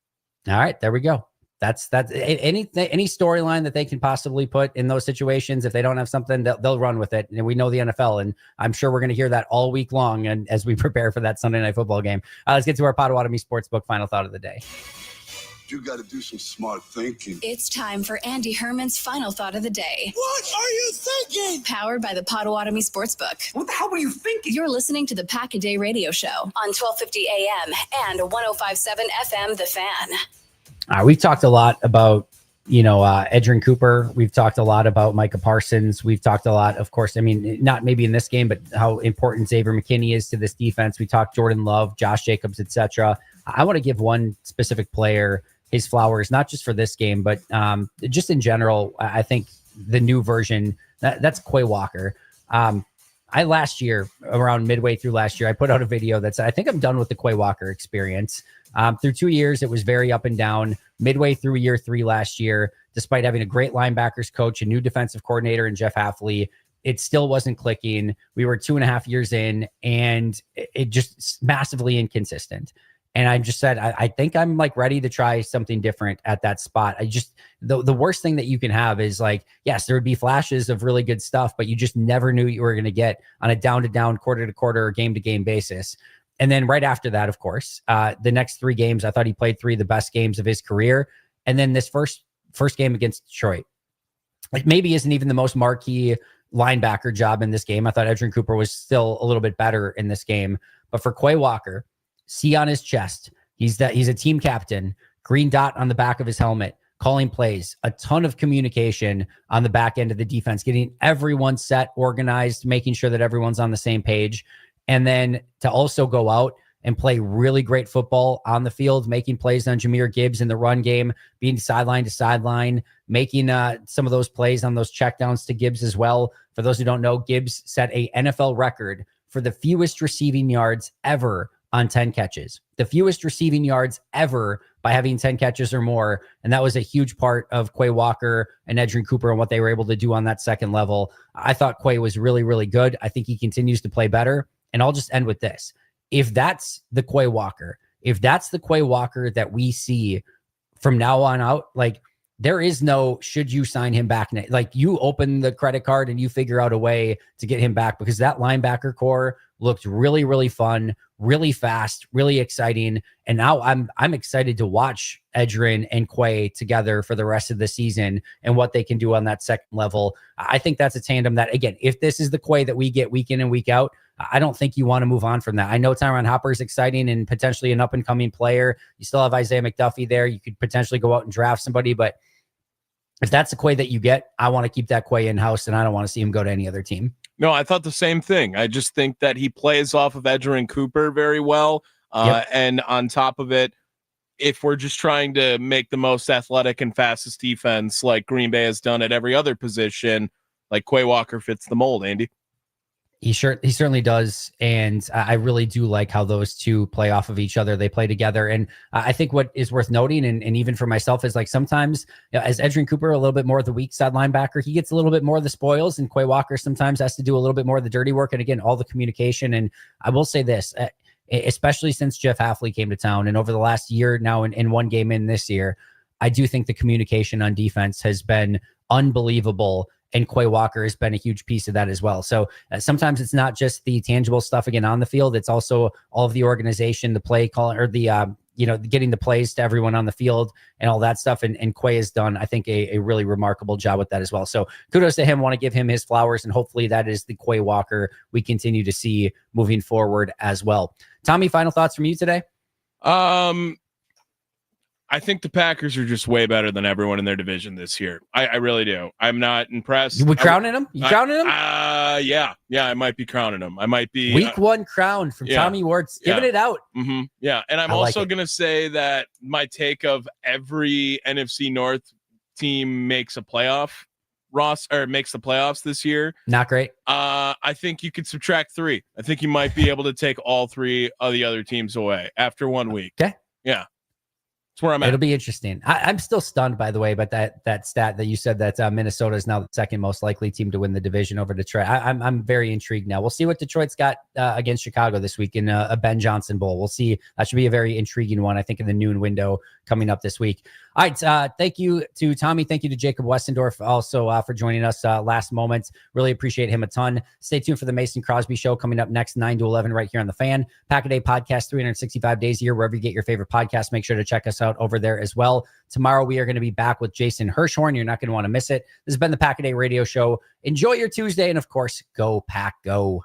All right, there we go. That's any storyline that they can possibly put in those situations. If they don't have something, they'll run with it. And we know the NFL, and I'm sure we're going to hear that all week long. And as we prepare for that Sunday Night Football game, let's get to our Potawatomi Sportsbook final thought of the day. You got to do some smart thinking. It's time for Andy Herman's final thought of the day. What are you thinking? Powered by the Potawatomi Sportsbook. What the hell were you thinking? You're listening to the Pack a Day radio show on 1250 AM and 105.7 FM, The Fan. We've talked a lot about, Edgerrin Cooper. We've talked a lot about Micah Parsons. We've talked a lot, of course, not maybe in this game, but how important Xavier McKinney is to this defense. We talked Jordan Love, Josh Jacobs, etc. I want to give one specific player his flowers, not just for this game, but just in general. I think the new version, that's Quay Walker. Last year, around midway through last year, I put out a video that said, I think I'm done with the Quay Walker experience. Through 2 years, it was very up and down. Midway through year 3 last year, despite having a great linebackers coach, a new defensive coordinator in Jeff Hafley, it still wasn't clicking. We were 2.5 years in, and it just massively inconsistent. And I just said, I think I'm ready to try something different at that spot. The worst thing that you can have is yes, there would be flashes of really good stuff, but you just never knew you were going to get on a down to down, quarter to quarter, or game to game basis. And then right after that, of course, the next 3 games, I thought he played 3 of the best games of his career. And then this first game against Detroit, it maybe isn't even the most marquee linebacker job in this game. I thought Edgerrin Cooper was still a little bit better in this game, but for Quay Walker, C on his chest, he's a team captain, green dot on the back of his helmet, calling plays, a ton of communication on the back end of the defense, getting everyone set, organized, making sure that everyone's on the same page. And then to also go out and play really great football on the field, making plays on Jahmyr Gibbs in the run game, being sideline to sideline, making some of those plays on those checkdowns to Gibbs as well. For those who don't know, Gibbs set a NFL record for the fewest receiving yards ever on 10 catches, the fewest receiving yards ever by having 10 catches or more. And that was a huge part of Quay Walker and Edgerrin Cooper and what they were able to do on that second level. I thought Quay was really, really good. I think he continues to play better. And I'll just end with this. If that's the Quay Walker, that we see from now on out, there is no, should you sign him back? You open the credit card and you figure out a way to get him back, because that linebacker core looked really, really fun, really fast, really exciting. And now I'm excited to watch Edgerrin and Quay together for the rest of the season and what they can do on that second level. I think that's a tandem that, again, if this is the Quay that we get week in and week out, I don't think you want to move on from that. I know Tyron Hopper is exciting and potentially an up-and-coming player. You still have Isaiah McDuffie there. You could potentially go out and draft somebody, but if that's the Quay that you get, I want to keep that Quay in-house, and I don't want to see him go to any other team. No, I thought the same thing. I just think that he plays off of Edgerrin Cooper very well. And on top of it, if we're just trying to make the most athletic and fastest defense like Green Bay has done at every other position, Quay Walker fits the mold, Andy. He certainly does. And I really do like how those two play off of each other. They play together. And I think what is worth noting, and even for myself, is sometimes, as Edgerrin Cooper, a little bit more of the weak side linebacker, he gets a little bit more of the spoils, and Quay Walker sometimes has to do a little bit more of the dirty work. And again, all the communication. And I will say this, especially since Jeff Hafley came to town and over the last year now in one game in this year, I do think the communication on defense has been unbelievable. And Quay Walker has been a huge piece of that as well. So sometimes it's not just the tangible stuff again on the field. It's also all of the organization, the play calling, or the, getting the plays to everyone on the field and all that stuff. And Quay has done, I think, a really remarkable job with that as well. So kudos to him. Want to give him his flowers. And hopefully that is the Quay Walker we continue to see moving forward as well. Tommy, final thoughts from you today? I think the Packers are just way better than everyone in their division this year. I really do. I'm not impressed. You crowning them? You crowning them? Yeah, I might be crowning them. I might be week one crown from Tommy Ward's giving it out. Mm-hmm. Yeah, and I'm also going to say that my take of every NFC North team makes a playoff makes the playoffs this year. Not great. I think you could subtract 3. I think you might be able to take all 3 of the other teams away after 1 week. Okay. Yeah. Where I'm at. It'll be interesting. I'm still stunned, by the way, but that stat that you said that Minnesota is now the second most likely team to win the division over Detroit. I'm very intrigued now. We'll see what Detroit's got against Chicago this week in a Ben Johnson Bowl. We'll see. That should be a very intriguing one, I think, in the noon window coming up this week. All right. Thank you to Tommy. Thank you to Jacob Westendorf also for joining us last moment. Really appreciate him a ton. Stay tuned for the Mason Crosby Show coming up next 9 to 11 right here on The Fan. Pack-A-Day Podcast, 365 days a year, wherever you get your favorite podcast. Make sure to check us out over there as well. Tomorrow we are going to be back with Jason Hirschhorn. You're not going to want to miss it. This has been the Pack-A-Day Radio Show. Enjoy your Tuesday, and of course, go Pack Go.